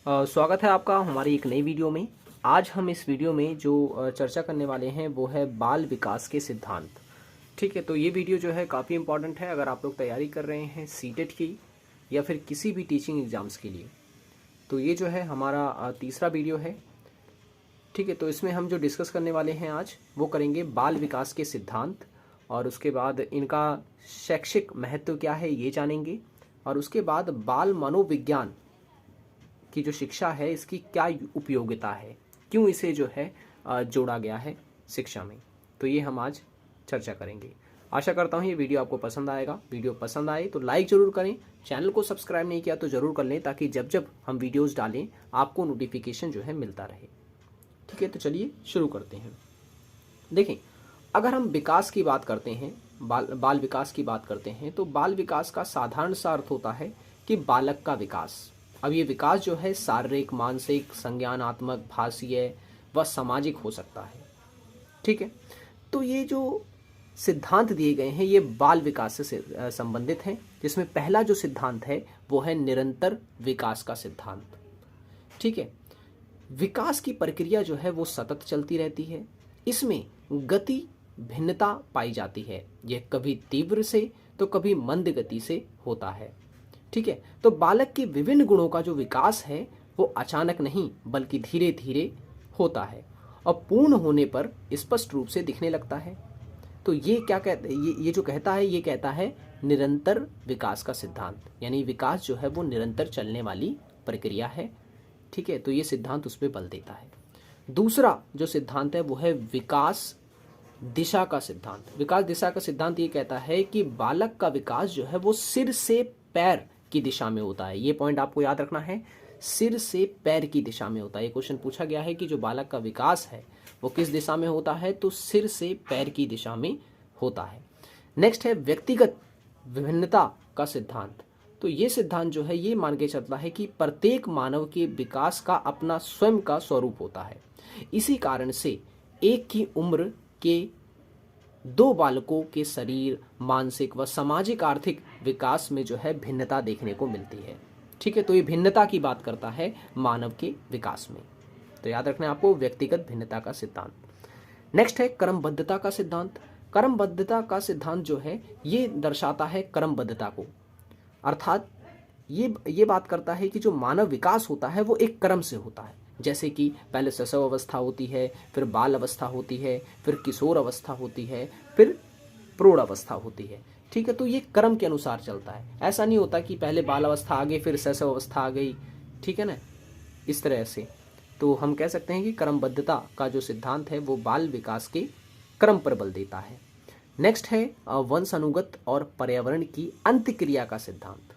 स्वागत है आपका हमारी एक नई वीडियो में। आज हम इस वीडियो में जो चर्चा करने वाले हैं वो है बाल विकास के सिद्धांत। ठीक है, तो ये वीडियो जो है काफ़ी इम्पॉर्टेंट है अगर आप लोग तैयारी कर रहे हैं सीटेट की या फिर किसी भी टीचिंग एग्ज़ाम्स के लिए। तो ये जो है हमारा तीसरा वीडियो है। ठीक है, तो इसमें हम जो डिस्कस करने वाले हैं आज वो करेंगे बाल विकास के सिद्धांत, और उसके बाद इनका शैक्षिक महत्व क्या है ये जानेंगे, और उसके बाद बाल मनोविज्ञान की जो शिक्षा है इसकी क्या उपयोगिता है, क्यों इसे जो है जोड़ा गया है शिक्षा में। तो ये हम आज चर्चा करेंगे। आशा करता हूँ ये वीडियो आपको पसंद आएगा। वीडियो पसंद आए तो लाइक ज़रूर करें, चैनल को सब्सक्राइब नहीं किया तो ज़रूर कर लें ताकि जब जब हम वीडियोज़ डालें आपको नोटिफिकेशन जो है मिलता रहे। ठीक है, तो चलिए शुरू करते हैं। देखें, अगर हम विकास की बात करते हैं, बाल विकास की बात करते हैं, तो बाल विकास का साधारण सा अर्थ होता है कि बालक का विकास। अब ये विकास जो है शारीरिक, मानसिक, संज्ञानात्मक, भाषीय व सामाजिक हो सकता है। ठीक है, तो ये जो सिद्धांत दिए गए हैं ये बाल विकास से संबंधित हैं, जिसमें पहला जो सिद्धांत है वो है निरंतर विकास का सिद्धांत। ठीक है, विकास की प्रक्रिया जो है वो सतत चलती रहती है। इसमें गति भिन्नता पाई जाती है, यह कभी तीव्र से तो कभी मंद गति से होता है। ठीक है, तो बालक के विभिन्न गुणों का जो विकास है वो अचानक नहीं बल्कि धीरे धीरे होता है और पूर्ण होने पर स्पष्ट रूप से दिखने लगता है। तो ये क्या कहता है, ये जो कहता है ये कहता है निरंतर विकास का सिद्धांत, यानी विकास जो है वो निरंतर चलने वाली प्रक्रिया है। ठीक है, तो ये सिद्धांत उस पर बल देता है। दूसरा जो सिद्धांत है वो है विकास दिशा का सिद्धांत। विकास दिशा का सिद्धांत ये कहता है कि बालक का विकास जो है वो सिर से पैर की दिशा में होता है। ये पॉइंट आपको याद रखना है, सिर से पैर की दिशा में होता है। ये क्वेश्चन पूछा गया है कि जो बालक का विकास है वो किस दिशा में होता है, तो सिर से पैर की दिशा में होता है। नेक्स्ट है व्यक्तिगत विभिन्नता का सिद्धांत। तो ये सिद्धांत जो है ये मान के चलता है कि प्रत्येक मानव के विकास का अपना स्वयं का स्वरूप होता है। इसी कारण से एक ही उम्र के दो बालकों के शरीर, मानसिक व सामाजिक आर्थिक विकास में जो है भिन्नता देखने को मिलती है। ठीक है, तो ये भिन्नता की बात करता है मानव के विकास में। तो याद रखना है आपको व्यक्तिगत भिन्नता का सिद्धांत। नेक्स्ट है क्रमबद्धता का सिद्धांत। क्रमबद्धता का सिद्धांत जो है ये दर्शाता है क्रमबद्धता को, अर्थात ये बात करता है कि जो मानव विकास होता है वो एक क्रम से होता है। जैसे कि पहले शैशव अवस्था होती है, फिर बाल अवस्था होती है, फिर किशोर अवस्था होती है, फिर प्रौढ़ अवस्था होती है। ठीक है, तो ये क्रम के अनुसार चलता है। ऐसा नहीं होता कि पहले बाल अवस्था आ गई फिर शैशव अवस्था आ गई। ठीक है ना, इस तरह से। तो हम कह सकते हैं कि क्रमबद्धता का जो सिद्धांत है वो बाल विकास के क्रम पर बल देता है। नेक्स्ट है वंशानुगत और पर्यावरण की अंतक्रिया का सिद्धांत।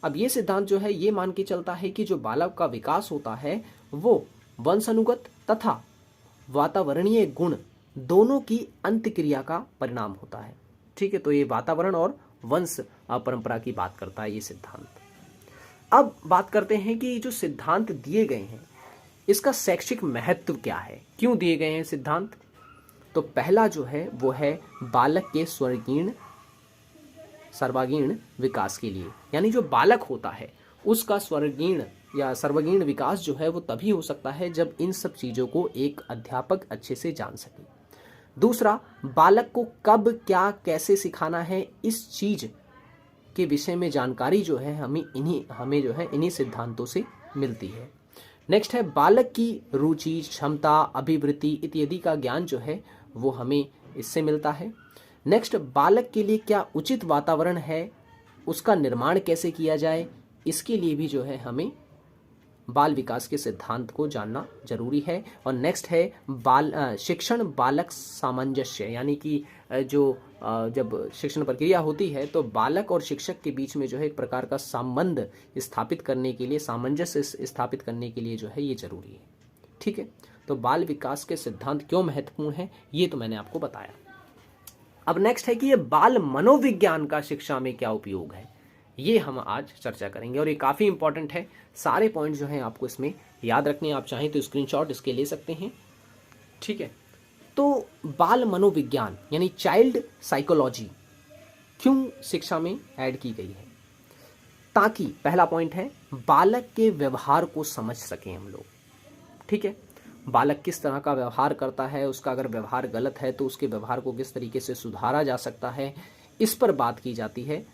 अब ये सिद्धांत जो है ये मान के चलता है कि जो बालक का विकास होता है वो वंशानुगत तथा वातावरणीय गुण दोनों की अंतक्रिया का परिणाम होता है। ठीक है, तो ये वातावरण और वंश परंपरा की बात करता है ये सिद्धांत। अब बात करते हैं कि जो सिद्धांत दिए गए हैं इसका शैक्षिक महत्व क्या है, क्यों दिए गए हैं सिद्धांत। तो पहला जो है वो है बालक के सर्वांगीण विकास के लिए, यानी जो बालक होता है उसका स्वर्गीण या सर्वांगीण विकास जो है वो तभी हो सकता है जब इन सब चीज़ों को एक अध्यापक अच्छे से जान सके। दूसरा, बालक को कब क्या कैसे सिखाना है इस चीज़ के विषय में जानकारी जो है हमें जो है इन्हीं सिद्धांतों से मिलती है। नेक्स्ट है बालक की रुचि, क्षमता, अभिवृत्ति इत्यादि का ज्ञान जो है वो हमें इससे मिलता है। नेक्स्ट, बालक के लिए क्या उचित वातावरण है, उसका निर्माण कैसे किया जाए, इसके लिए भी जो है हमें बाल विकास के सिद्धांत को जानना जरूरी है। और नेक्स्ट है शिक्षण बालक सामंजस्य, यानी कि जब शिक्षण प्रक्रिया होती है तो बालक और शिक्षक के बीच में जो है एक प्रकार का संबंध स्थापित करने के लिए, सामंजस्य स्थापित करने के लिए जो है ये जरूरी है। ठीक है, तो बाल विकास के सिद्धांत क्यों महत्वपूर्ण है ये तो मैंने आपको बताया। अब नेक्स्ट है कि ये बाल मनोविज्ञान का शिक्षा में क्या उपयोग है, ये हम आज चर्चा करेंगे और ये काफ़ी इंपॉर्टेंट है। सारे पॉइंट जो हैं आपको इसमें याद रखने, आप चाहें तो स्क्रीनशॉट इसके ले सकते हैं। ठीक है, तो बाल मनोविज्ञान यानी चाइल्ड साइकोलॉजी क्यों शिक्षा में ऐड की गई है। ताकि पहला पॉइंट है बालक के व्यवहार को समझ सकें हम लोग। ठीक है, बालक किस तरह का व्यवहार करता है, उसका अगर व्यवहार गलत है तो उसके व्यवहार को किस तरीके से सुधारा जा सकता है, इस पर बात की जाती है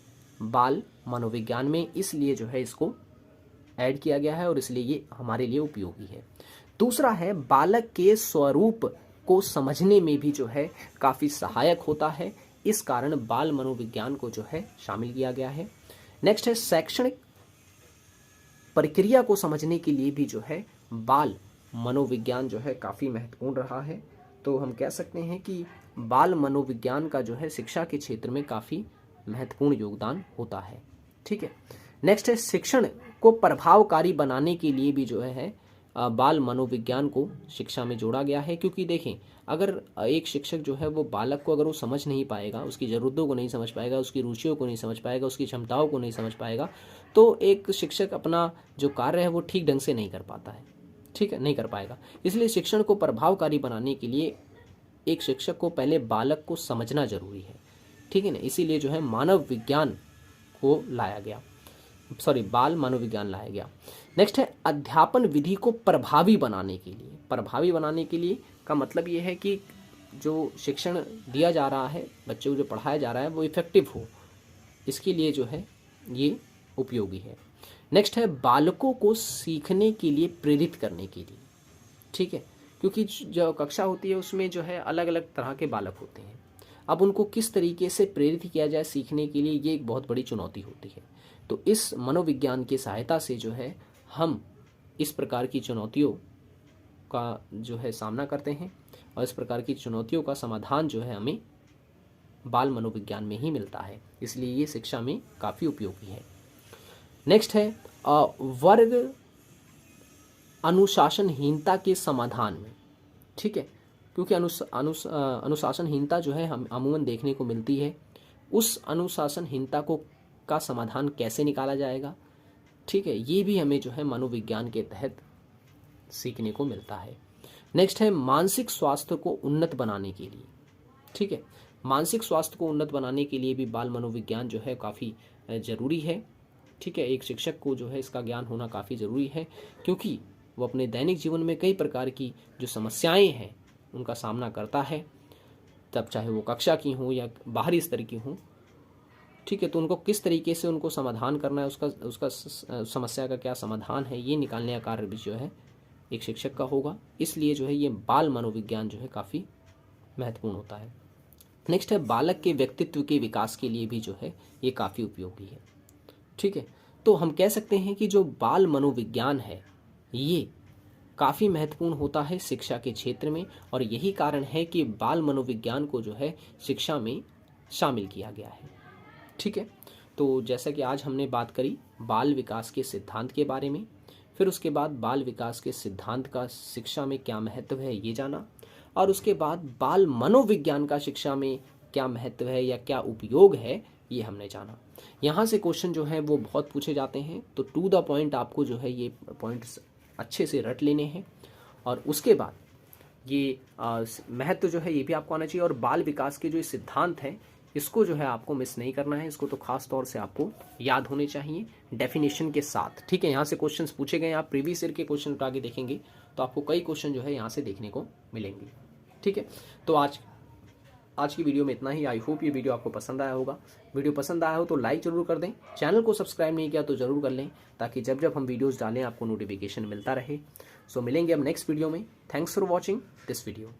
बाल मनोविज्ञान में। इसलिए जो है इसको ऐड किया गया है और इसलिए ये हमारे लिए उपयोगी है। दूसरा है बालक के स्वरूप को समझने में भी जो है काफ़ी सहायक होता है, इस कारण बाल मनोविज्ञान को जो है शामिल किया गया है। नेक्स्ट है शैक्षणिक प्रक्रिया को समझने के लिए भी जो है बाल मनोविज्ञान जो है काफ़ी महत्वपूर्ण रहा है। तो हम कह सकते हैं कि बाल मनोविज्ञान का जो है शिक्षा के क्षेत्र में काफ़ी महत्वपूर्ण योगदान होता है। ठीक है, नेक्स्ट है शिक्षण को प्रभावकारी बनाने के लिए भी जो है बाल मनोविज्ञान को शिक्षा में जोड़ा गया है। क्योंकि देखें, अगर एक शिक्षक जो है वो बालक को अगर वो समझ नहीं पाएगा, उसकी ज़रूरतों को नहीं समझ पाएगा, उसकी रुचियों को नहीं समझ पाएगा, उसकी क्षमताओं को नहीं समझ पाएगा, तो एक शिक्षक अपना जो कार्य है वो ठीक ढंग से नहीं कर पाता है। ठीक है, नहीं कर पाएगा। इसलिए शिक्षण को प्रभावकारी बनाने के लिए एक शिक्षक को पहले बालक को समझना जरूरी है। ठीक है ना, इसीलिए जो है मानव विज्ञान को लाया गया, बाल मनोविज्ञान लाया गया। नेक्स्ट है अध्यापन विधि को प्रभावी बनाने के लिए। प्रभावी बनाने के लिए का मतलब ये है कि जो शिक्षण दिया जा रहा है, बच्चों को जो पढ़ाया जा रहा है वो इफेक्टिव हो, इसके लिए जो है ये उपयोगी है। नेक्स्ट है बालकों को सीखने के लिए प्रेरित करने के लिए। ठीक है, क्योंकि जो कक्षा होती है उसमें जो है अलग अलग तरह के बालक होते हैं। अब उनको किस तरीके से प्रेरित किया जाए सीखने के लिए, ये एक बहुत बड़ी चुनौती होती है। तो इस मनोविज्ञान की सहायता से जो है हम इस प्रकार की चुनौतियों का जो है सामना करते हैं और इस प्रकार की चुनौतियों का समाधान जो है हमें बाल मनोविज्ञान में ही मिलता है। इसलिए ये शिक्षा में काफ़ी उपयोगी है। नेक्स्ट है वर्ग अनुशासनहीनता के समाधान में। ठीक है, क्योंकि अनुशासनहीनता जो है हम अमूमन देखने को मिलती है, उस अनुशासनहीनता को का समाधान कैसे निकाला जाएगा, ठीक है, ये भी हमें जो है मनोविज्ञान के तहत सीखने को मिलता है। नेक्स्ट है मानसिक स्वास्थ्य को उन्नत बनाने के लिए। ठीक है, मानसिक स्वास्थ्य को उन्नत बनाने के लिए भी बाल मनोविज्ञान जो है काफ़ी ज़रूरी है। ठीक है, एक शिक्षक को जो है इसका ज्ञान होना काफ़ी ज़रूरी है, क्योंकि वो अपने दैनिक जीवन में कई प्रकार की जो समस्याएं हैं उनका सामना करता है, तब चाहे वो कक्षा की हों या बाहरी स्तर की हों। ठीक है, तो उनको किस तरीके से उनको समाधान करना है, उसका समस्या का क्या समाधान है, ये निकालने का कार्य भी जो है एक शिक्षक का होगा। इसलिए जो है ये बाल मनोविज्ञान जो है काफ़ी महत्वपूर्ण होता है। नेक्स्ट है बालक के व्यक्तित्व के विकास के लिए भी जो है ये काफ़ी उपयोगी है। ठीक है, तो हम कह सकते हैं कि जो बाल मनोविज्ञान है ये काफ़ी महत्वपूर्ण होता है शिक्षा के क्षेत्र में, और यही कारण है कि बाल मनोविज्ञान को जो है शिक्षा में शामिल किया गया है। ठीक है, तो जैसा कि आज हमने बात करी बाल विकास के सिद्धांत के बारे में, फिर उसके बाद बाल विकास के सिद्धांत का शिक्षा में क्या महत्व है ये जाना, और उसके बाद बाल मनोविज्ञान का शिक्षा में क्या महत्व है या क्या उपयोग है ये हमने जाना। यहाँ से क्वेश्चन जो है वो बहुत पूछे जाते हैं, तो टू द पॉइंट आपको जो है ये पॉइंट्स अच्छे से रट लेने हैं, और उसके बाद ये महत्व जो है ये भी आपको आना चाहिए। और बाल विकास के जो सिद्धांत हैं इसको जो है आपको मिस नहीं करना है, इसको तो खास तौर से आपको याद होने चाहिए डेफिनेशन के साथ। ठीक है, यहाँ से क्वेश्चंस पूछे गए, आप प्रीवियस ईयर के क्वेश्चन उठा के देखेंगे तो आपको कई क्वेश्चन जो है यहाँ से देखने को मिलेंगे। ठीक है, तो आज की वीडियो में इतना ही। आई होप ये वीडियो आपको पसंद आया होगा। वीडियो पसंद आया हो तो लाइक जरूर कर दें, चैनल को सब्सक्राइब नहीं किया तो ज़रूर कर लें, ताकि जब जब हम वीडियोज़ डालें आपको नोटिफिकेशन मिलता रहे। सो मिलेंगे अब नेक्स्ट वीडियो में। Thanks for watching this video.